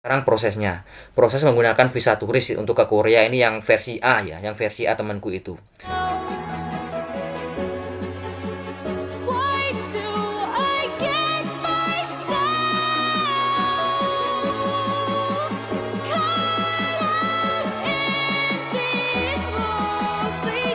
Sekarang proses menggunakan visa turis untuk ke Korea ini yang versi A ya, yang versi A temanku itu. Why do I get myself caught up in these lonely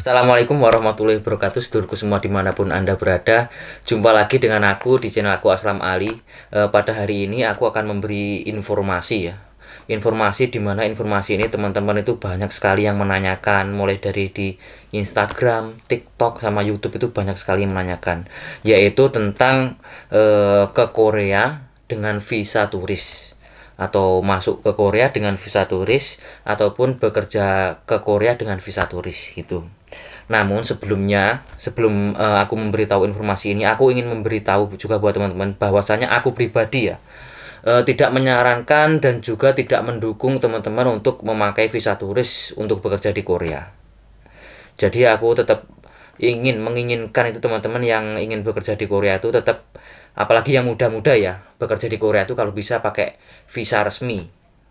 Assalamualaikum warahmatullahi wabarakatuh, sedulurku semua dimanapun Anda berada. Jumpa lagi dengan aku di channel aku Aslam Ali. Pada hari ini aku akan memberi informasi ya. Informasi dimana informasi ini teman-teman itu banyak sekali yang menanyakan, mulai dari di Instagram, TikTok, sama YouTube itu banyak sekali yang menanyakan, yaitu tentang ke Korea dengan visa turis, atau masuk ke Korea dengan visa turis, ataupun bekerja ke Korea dengan visa turis gitu. Namun sebelum aku memberitahu informasi ini, aku ingin memberitahu juga buat teman-teman bahwasanya aku pribadi ya, tidak menyarankan dan juga tidak mendukung teman-teman untuk memakai visa turis untuk bekerja di Korea. Jadi aku tetap menginginkan itu teman-teman yang ingin bekerja di Korea itu tetap, apalagi yang muda-muda ya, bekerja di Korea itu kalau bisa pakai visa resmi,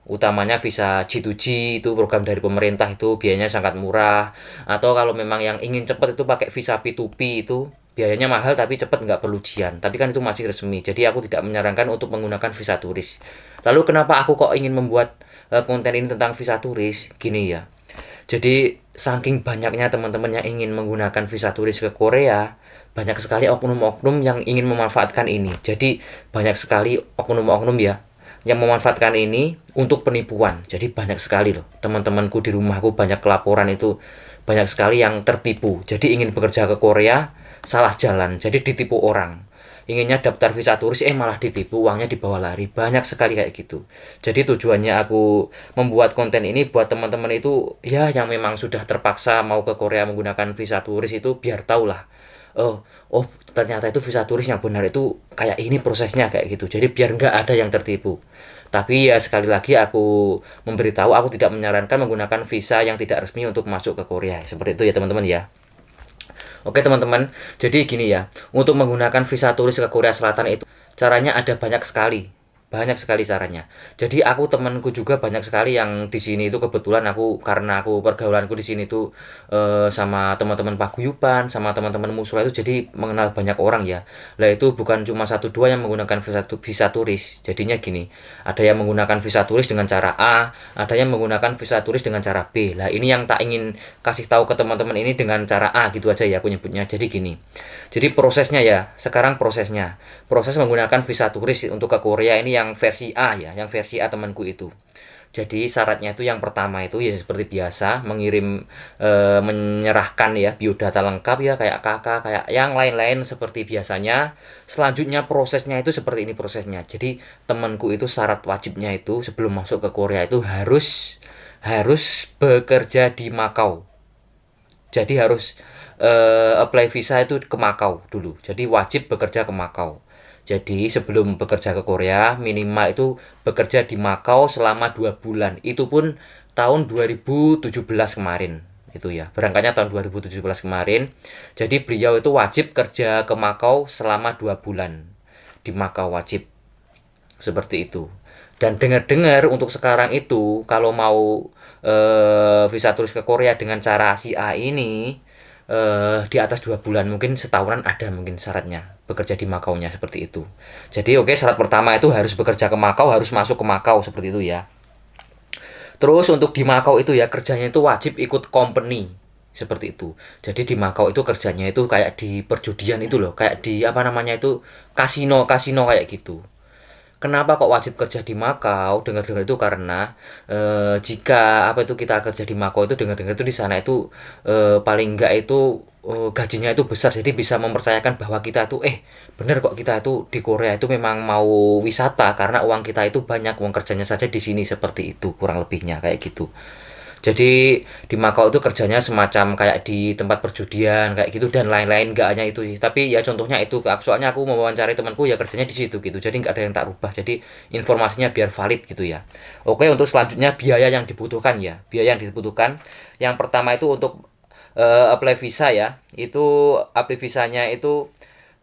utamanya visa G2G, itu program dari pemerintah, itu biayanya sangat murah. Atau kalau memang yang ingin cepat itu pakai visa P2P, itu biayanya mahal tapi cepat, nggak perlu ujian, tapi kan itu masih resmi. Jadi aku tidak menyarankan untuk menggunakan visa turis. Lalu kenapa aku kok ingin membuat konten ini tentang visa turis? Gini ya, jadi saking banyaknya teman-teman yang ingin menggunakan visa turis ke Korea, banyak sekali oknum-oknum yang ingin memanfaatkan ini. Jadi banyak sekali oknum-oknum ya yang memanfaatkan ini untuk penipuan. Jadi banyak sekali loh teman-temanku di rumahku, banyak laporan itu, banyak sekali yang tertipu. Jadi ingin bekerja ke Korea, salah jalan, jadi ditipu orang. Inginnya daftar visa turis, malah ditipu, uangnya dibawa lari. Banyak sekali kayak gitu. Jadi tujuannya aku membuat konten ini buat teman-teman itu ya, yang memang sudah terpaksa mau ke Korea menggunakan visa turis itu, biar tahu lah. Oh, oh, ternyata itu visa turis yang benar itu kayak ini prosesnya, kayak gitu. Jadi biar nggak ada yang tertipu. Tapi ya sekali lagi aku memberitahu, aku tidak menyarankan menggunakan visa yang tidak resmi untuk masuk ke Korea. Seperti itu ya teman-teman ya. Oke teman-teman, jadi gini ya, untuk menggunakan visa turis ke Korea Selatan itu caranya ada banyak sekali. Banyak sekali caranya. Jadi aku, temanku juga banyak sekali yang di sini itu, kebetulan aku, karena aku pergaulanku di sini tuh sama teman-teman paguyuban, sama teman-teman musra itu, jadi mengenal banyak orang ya. Lah itu bukan cuma satu dua yang menggunakan visa turis. Jadinya gini, ada yang menggunakan visa turis dengan cara A, ada yang menggunakan visa turis dengan cara B. Lah ini yang tak ingin kasih tahu ke teman-teman ini dengan cara A gitu aja ya aku nyebutnya. Jadi gini. Jadi prosesnya ya, sekarang prosesnya. Proses menggunakan visa turis untuk ke Korea ini yang versi A ya, yang versi A temanku itu. Jadi syaratnya itu yang pertama itu ya seperti biasa, menyerahkan ya biodata lengkap ya, kayak kakak, kayak yang lain-lain seperti biasanya. Selanjutnya prosesnya itu seperti ini prosesnya. Jadi temanku itu syarat wajibnya itu sebelum masuk ke Korea itu harus harus bekerja di Makau. Jadi harus apply visa itu ke Makau dulu. Jadi wajib bekerja ke Makau. Jadi sebelum bekerja ke Korea, minimal itu bekerja di Makau selama 2 bulan. Itu pun tahun 2017 kemarin. Itu ya, berangkatnya tahun 2017 kemarin. Jadi beliau itu wajib kerja ke Makau selama 2 bulan. Di Makau wajib. Seperti itu. Dan dengar-dengar untuk sekarang itu, kalau mau visa turis ke Korea dengan cara si A ini, di atas 2 bulan, mungkin setahunan ada mungkin syaratnya bekerja di Makau nya seperti itu. Jadi oke, syarat pertama itu harus bekerja ke Makau, harus masuk ke Makau seperti itu ya. Terus untuk di Makau itu ya, kerjanya itu wajib ikut company seperti itu. Jadi di Makau itu kerjanya itu kayak di perjudian itu loh, kayak di apa namanya itu, kasino kasino kayak gitu. Kenapa kok wajib kerja di Makau? Dengar-dengar itu karena jika apa itu kita kerja di Makau itu, dengar-dengar itu di sana itu paling enggak itu gajinya itu besar, jadi bisa mempercayakan bahwa kita itu bener kok kita itu di Korea itu memang mau wisata, karena uang kita itu banyak, uang kerjanya saja di sini, seperti itu kurang lebihnya kayak gitu. Jadi di Makau itu kerjanya semacam kayak di tempat perjudian kayak gitu dan lain-lain, nggak hanya itu sih. Tapi ya contohnya itu, soalnya aku mewawancari temanku ya kerjanya di situ gitu. Jadi nggak ada yang tak rubah. Jadi informasinya biar valid gitu ya. Oke, untuk selanjutnya biaya yang dibutuhkan ya. Biaya yang dibutuhkan. Yang pertama itu untuk apply visa ya. Itu apply visanya itu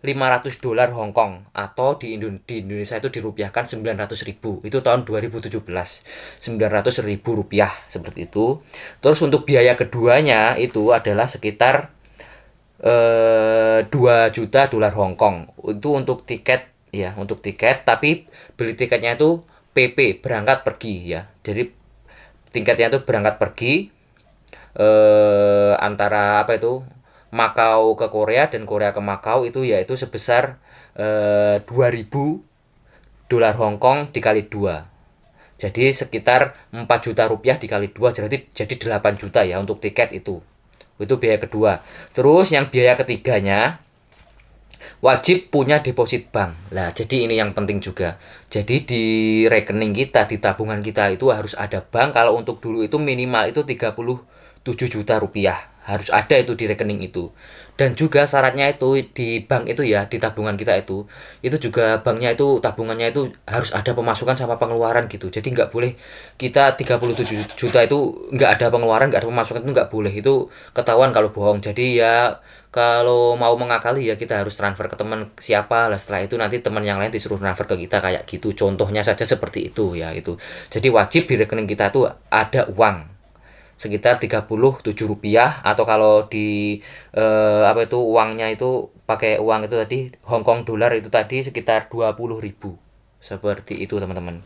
$500 Hong Kong atau di Indonesia itu dirupiahkan 900.000. Itu tahun 2017. 900.000 rupiah seperti itu. Terus untuk biaya keduanya itu adalah sekitar 2 juta dolar Hong Kong. Itu untuk tiket ya, untuk tiket, tapi beli tiketnya itu PP, berangkat pergi ya. Jadi tiketnya itu berangkat pergi antara apa itu Makau ke Korea dan Korea ke Makau itu yaitu sebesar 2.000 dolar Hong Kong dikali 2. Jadi sekitar 4 juta rupiah dikali 2 jadi 8 juta ya untuk tiket itu. Itu biaya kedua. Terus yang biaya ketiganya wajib punya deposit bank. Lah, jadi ini yang penting juga. Jadi di rekening kita, di tabungan kita itu harus ada bank. Kalau untuk dulu itu minimal itu 37 juta rupiah. Harus ada itu di rekening itu. Dan juga syaratnya itu di bank itu ya, di tabungan kita itu juga banknya itu tabungannya itu harus ada pemasukan sama pengeluaran gitu. Jadi nggak boleh kita 37 juta itu nggak ada pengeluaran, nggak ada pemasukan, itu nggak boleh. Itu ketahuan kalau bohong. Jadi ya kalau mau mengakali ya kita harus transfer ke teman siapa lah, setelah itu nanti teman yang lain disuruh transfer ke kita kayak gitu. Contohnya saja seperti itu ya itu. Jadi wajib di rekening kita tuh ada uang sekitar 37 rupiah, atau kalau di apa itu uangnya itu pakai uang itu tadi Hong Kong dolar itu tadi sekitar 20.000 seperti itu teman-teman.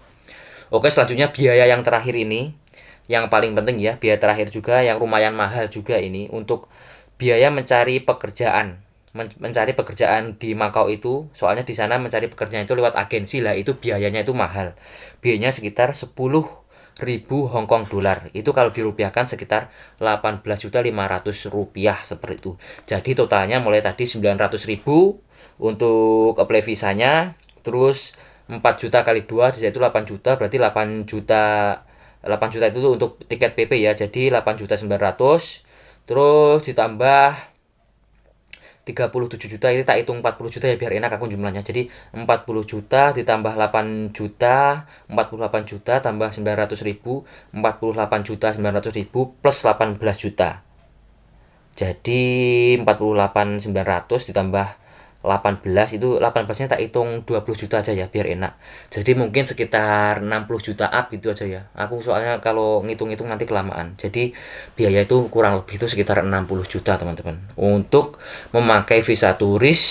Oke, selanjutnya biaya yang terakhir ini yang paling penting ya, biaya terakhir juga yang lumayan mahal juga ini untuk biaya mencari pekerjaan. Mencari pekerjaan di Makau itu, soalnya di sana mencari pekerjaan itu lewat agensi lah, itu biayanya itu mahal. Biayanya sekitar 10.000 Hong Kong dolar. Itu kalau dirupiahkan sekitar 18.500.000 rupiah seperti itu. Jadi totalnya mulai tadi 900.000 untuk apply visanya, terus 4 juta kali 2 itu 8 juta, berarti 8 juta. 8 juta itu untuk tiket PP ya. Jadi 8.900.000, terus ditambah 37 juta, ini tak hitung 40 juta ya biar enak aku jumlahnya. Jadi 40 juta ditambah 8 juta, 48 juta tambah 900.000, 48 juta 900.000 plus 18 juta. Jadi 48.900 ditambah 18, itu 18-nya tak hitung 20 juta aja ya biar enak. Jadi mungkin sekitar 60 juta up gitu aja ya. Aku soalnya kalau ngitung-ngitung nanti kelamaan. Jadi biaya itu kurang lebih itu sekitar 60 juta teman-teman. Untuk memakai visa turis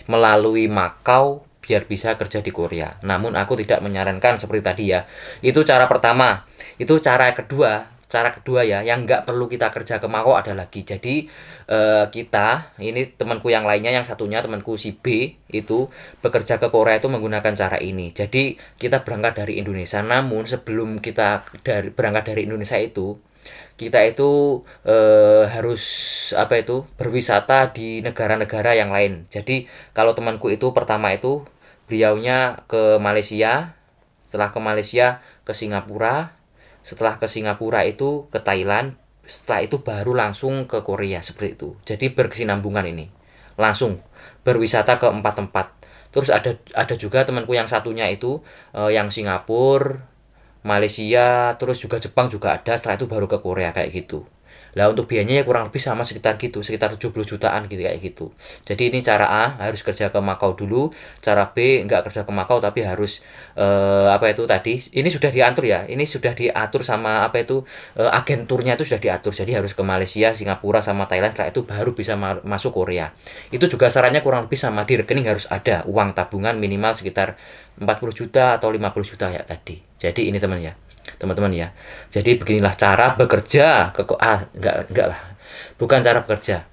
melalui Makau biar bisa kerja di Korea. Namun aku tidak menyarankan seperti tadi ya. Itu cara pertama. Itu cara kedua. Cara kedua ya, yang nggak perlu kita kerja ke Makau ada lagi. Jadi kita, ini temanku yang lainnya, yang satunya temanku si B itu bekerja ke Korea itu menggunakan cara ini. Jadi kita berangkat dari Indonesia, namun sebelum kita berangkat dari Indonesia itu kita itu harus apa itu berwisata di negara-negara yang lain. Jadi kalau temanku itu pertama itu beliaunya ke Malaysia, setelah ke Malaysia ke Singapura, setelah ke Singapura itu ke Thailand, setelah itu baru langsung ke Korea seperti itu. Jadi berkesinambungan ini, langsung berwisata ke 4 tempat. Terus ada juga temanku yang satunya itu yang Singapura, Malaysia, terus juga Jepang juga ada, setelah itu baru ke Korea kayak gitu. Lah untuk biayanya ya kurang lebih sama sekitar gitu, sekitar 70 jutaan gitu kayak gitu. Jadi ini cara A, harus kerja ke Makau dulu. Cara B, nggak kerja ke Makau tapi harus apa itu tadi, ini sudah diatur ya. Ini sudah diatur sama apa itu agen turnya itu sudah diatur. Jadi harus ke Malaysia, Singapura sama Thailand, setelah itu baru bisa masuk Korea. Itu juga sarannya kurang lebih sama, di rekening harus ada uang tabungan minimal sekitar 40 juta atau 50 juta ya tadi. Jadi ini teman-teman ya. Jadi beginilah cara bekerja enggak lah. Bukan cara bekerja.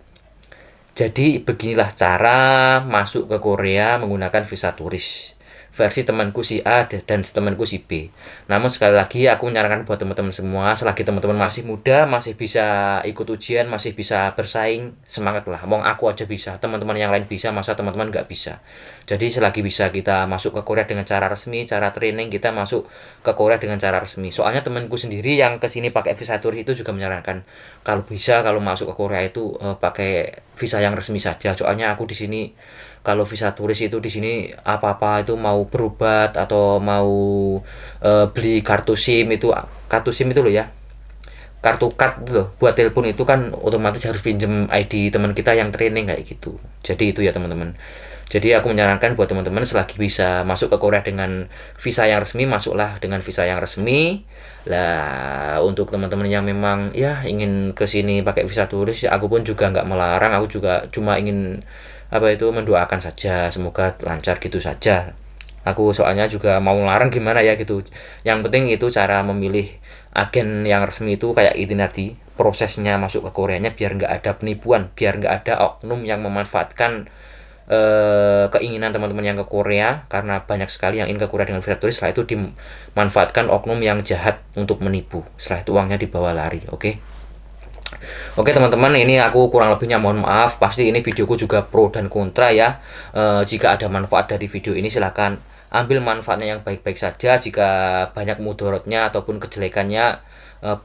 Jadi beginilah cara masuk ke Korea menggunakan visa turis. versi temanku si A dan temanku si B. Namun sekali lagi aku menyarankan buat teman-teman semua, selagi teman-teman masih muda, masih bisa ikut ujian, masih bisa bersaing, semangat lah. Wong aku aja bisa, teman-teman yang lain bisa, masa teman-teman nggak bisa. Jadi selagi bisa kita masuk ke Korea dengan cara resmi, cara training, kita masuk ke Korea dengan cara resmi. Soalnya temanku sendiri yang kesini pakai visa turis itu juga menyarankan kalau bisa, kalau masuk ke Korea itu pakai visa yang resmi saja. Soalnya aku di sini kalau visa turis itu di sini apa-apa itu mau berobat atau mau beli kartu SIM itu loh ya, kartu card itu loh buat telepon itu kan otomatis harus pinjem ID teman kita yang training kayak gitu. Jadi itu ya teman-teman. Jadi aku menyarankan buat teman-teman selagi bisa masuk ke Korea dengan visa yang resmi, masuklah dengan visa yang resmi. Lah untuk teman-teman yang memang ya ingin ke sini pakai visa turis, ya aku pun juga nggak melarang. Aku juga cuma ingin apa itu mendoakan saja, semoga lancar gitu saja. Aku soalnya juga mau larang gimana ya gitu. Yang penting itu cara memilih agen yang resmi itu kayak itu tadi, prosesnya masuk ke Koreanya biar nggak ada penipuan, biar nggak ada oknum yang memanfaatkan keinginan teman-teman yang ke Korea, karena banyak sekali yang ingin ke Korea dengan visa turis, setelah itu dimanfaatkan oknum yang jahat untuk menipu, setelah itu uangnya dibawa lari. Oke teman-teman, ini aku kurang lebihnya mohon maaf. Pasti ini videoku juga pro dan kontra ya. Jika ada manfaat dari video ini silahkan ambil manfaatnya yang baik-baik saja. Jika banyak mudaratnya ataupun kejelekannya,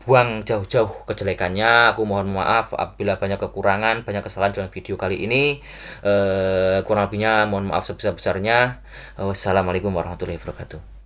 buang jauh-jauh kejelekannya. Aku mohon maaf apabila banyak kekurangan, banyak kesalahan dalam video kali ini. Kurang lebihnya mohon maaf sebesar-besarnya. Wassalamualaikum warahmatullahi wabarakatuh.